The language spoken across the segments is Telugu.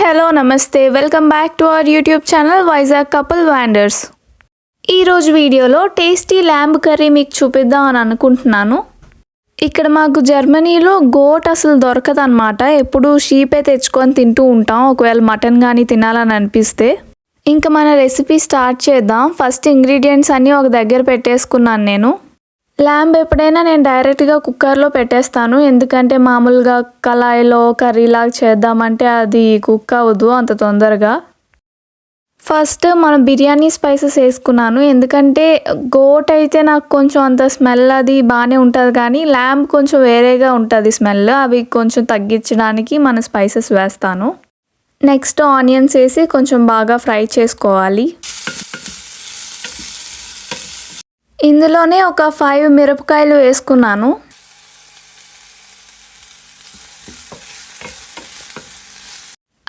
హలో నమస్తే welcome back to our YouTube channel Vizag couple wonders. ఈరోజు వీడియోలో టేస్టీ ల్యాంబ్ కర్రీ మీకు చూపిద్దాం అని అనుకుంటున్నాను. ఇక్కడ మాకు జర్మనీలో గోట్ అసలు దొరకదు అనమాట. ఎప్పుడు షీపే తెచ్చుకొని తింటూ ఉంటాం ఒకవేళ మటన్ కానీ తినాలని అనిపిస్తే. ఇంకా మన రెసిపీ స్టార్ట్ చేద్దాం. ఫస్ట్ ఇంగ్రీడియంట్స్ అన్నీ ఒక దగ్గర పెట్టేసుకున్నాను నేను. ల్యాంబ్ ఎప్పుడైనా నేను డైరెక్ట్గా కుక్కర్లో పెట్టేస్తాను, ఎందుకంటే మామూలుగా కళాయిలో కర్రీలాగా చేద్దామంటే అది కుక్ అవ్వదు అంత తొందరగా. ఫస్ట్ మనం బిర్యానీ స్పైసెస్ వేసుకున్నాను, ఎందుకంటే గోట్ అయితే నాకు కొంచెం అంత స్మెల్ అది బాగానే ఉంటుంది, కానీ ల్యాంబ్ కొంచెం వేరేగా ఉంటుంది స్మెల్. అవి కొంచెం తగ్గించడానికి మన స్పైసెస్ వేస్తాను. నెక్స్ట్ ఆనియన్స్ వేసి కొంచెం బాగా ఫ్రై చేసుకోవాలి. ఇందులోనే ఒక 5 మిరపకాయలు వేసుకున్నాను.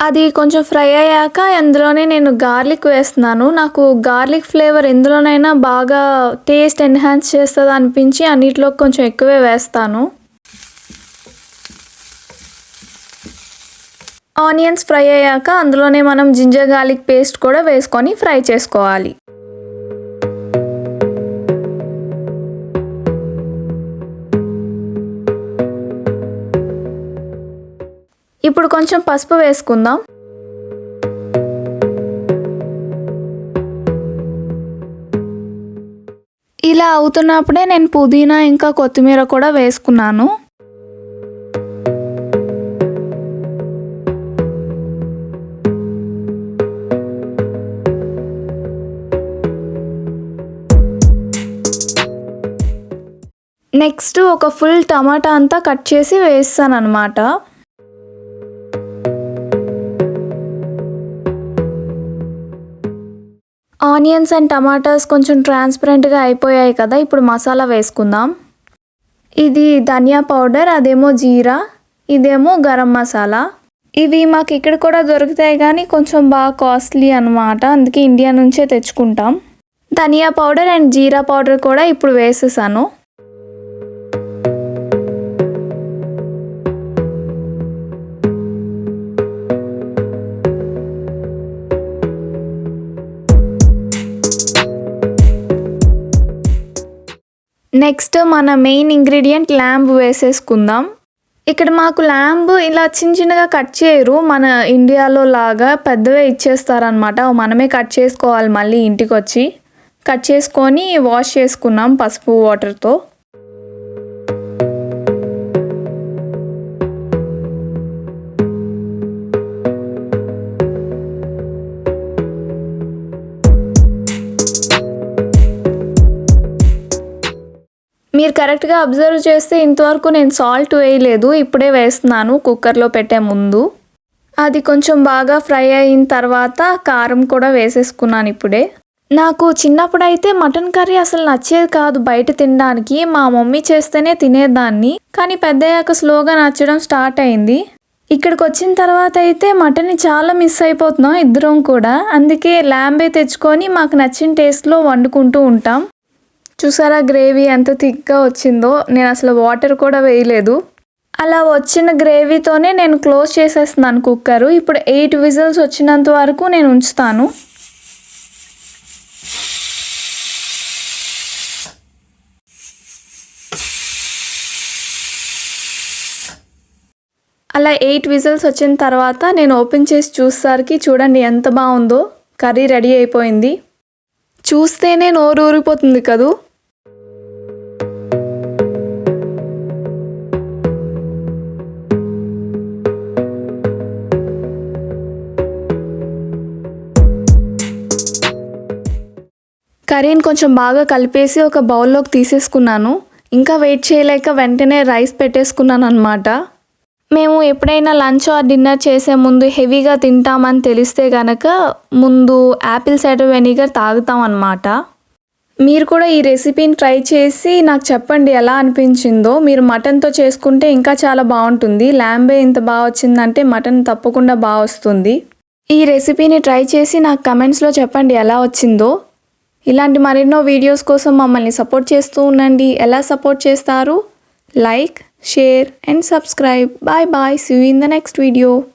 అది కొంచెం ఫ్రై అయ్యాక అందులోనే నేను గార్లిక్ వేస్తున్నాను. నాకు గార్లిక్ ఫ్లేవర్ ఎందులోనైనా బాగా టేస్ట్ ఎన్హాన్స్ చేస్తుంది అనిపించి అన్నిట్లో కొంచెం ఎక్కువే వేస్తాను. ఆనియన్స్ ఫ్రై అయ్యాక అందులోనే మనం జింజర్ గార్లిక్ పేస్ట్ కూడా వేసుకొని ఫ్రై చేసుకోవాలి. ఇప్పుడు కొంచెం పసుపు వేసుకుందాం. ఇలా అవుతున్నప్పుడే నేను పుదీనా ఇంకా కొత్తిమీర కూడా వేసుకున్నాను. నెక్స్ట్ ఒక ఫుల్ టమాటా అంతా కట్ చేసి వేస్తాను అన్నమాట. ఆనియన్స్ అండ్ టమాటాస్ కొంచెం ట్రాన్స్పరెంట్గా అయిపోయాయి కదా, ఇప్పుడు మసాలా వేసుకుందాం. ఇది ధనియా పౌడర్, అదేమో జీరా, ఇదేమో గరం మసాలా. ఇవి మాకు ఇక్కడ కూడా దొరుకుతాయి కానీ కొంచెం బాగా కాస్ట్లీ అనమాట, అందుకే ఇండియా నుంచే తెచ్చుకుంటాం. ధనియా పౌడర్ అండ్ జీరా పౌడర్ కూడా ఇప్పుడు వేసేసాను. నెక్స్ట్ మన మెయిన్ ఇంగ్రీడియంట్ ల్యాంబ్ వేసేసుకుందాం. ఇక్కడ మాకు ల్యాంబ్ ఇలా చిన్న చిన్నగా కట్ చేయరు, మన ఇండియాలో లాగా పెద్దవే ఇచ్చేస్తారనమాట. మనమే కట్ చేసుకోవాలి. మళ్ళీ ఇంటికి వచ్చి కట్ చేసుకొని వాష్ చేసుకున్నాం పసుపు వాటర్తో. మీరు కరెక్ట్గా అబ్జర్వ్ చేస్తే ఇంతవరకు నేను సాల్ట్ వేయలేదు, ఇప్పుడే వేస్తున్నాను కుక్కర్లో పెట్టే ముందు. అది కొంచెం బాగా ఫ్రై అయిన తర్వాత కారం కూడా వేసేసుకున్నాను ఇప్పుడే. నాకు చిన్నప్పుడు అయితే మటన్ కర్రీ అసలు నచ్చేది కాదు బయట తినడానికి, మా మమ్మీ చేస్తేనే తినేదాన్ని. కానీ పెద్దయ్యాక స్లోగా నచ్చడం స్టార్ట్ అయింది. ఇక్కడికి వచ్చిన తర్వాత అయితే మటన్ని చాలా మిస్ అయిపోతున్నాం ఇద్దరం కూడా, అందుకే ల్యాంబే తెచ్చుకొని మాకు నచ్చిన టేస్ట్లో వండుకుంటూ ఉంటాం. చూసారా గ్రేవీ ఎంత థిక్గా వచ్చిందో, నేను అసలు వాటర్ కూడా వేయలేదు. అలా వచ్చిన గ్రేవీతోనే నేను క్లోజ్ చేసేస్తున్నాను కుక్కరు. ఇప్పుడు 8 విజిల్స్ వచ్చినంత వరకు నేను ఉంచుతాను. అలా 8 విజిల్స్ వచ్చిన తర్వాత నేను ఓపెన్ చేసి చూసేసరికి చూడండి ఎంత బాగుందో, కర్రీ రెడీ అయిపోయింది. చూస్తేనే నోరు ఊరిపోతుంది కదూ. కర్రీని కొంచెం బాగా కలిపేసి ఒక బౌల్లోకి తీసేసుకున్నాను. ఇంకా వెయిట్ చేయలేక వెంటనే రైస్ పెట్టేసుకున్నాను అనమాట. మేము ఎప్పుడైనా లంచ్ ఆర్ డిన్నర్ చేసే ముందు హెవీగా తింటామని తెలిస్తే కనుక ముందు యాపిల్ సైడర్ వెనిగర్ తాగుతాం అన్నమాట. మీరు కూడా ఈ రెసిపీని ట్రై చేసి నాకు చెప్పండి ఎలా అనిపించిందో. మీరు మటన్తో చేసుకుంటే ఇంకా చాలా బాగుంటుంది. ల్యాంబే ఇంత బాగా వచ్చిందంటే మటన్ తప్పకుండా బాగా వస్తుంది. ఈ రెసిపీని ట్రై చేసి నాకు కమెంట్స్లో చెప్పండి ఎలా వచ్చిందో. ఇలాంటి మరెన్నో వీడియోస్ కోసం మమ్మల్ని సపోర్ట్ చేస్తూ ఉండండి. ఎలా సపోర్ట్ చేస్తారు? Like, share and subscribe. Bye bye. See you in the next video.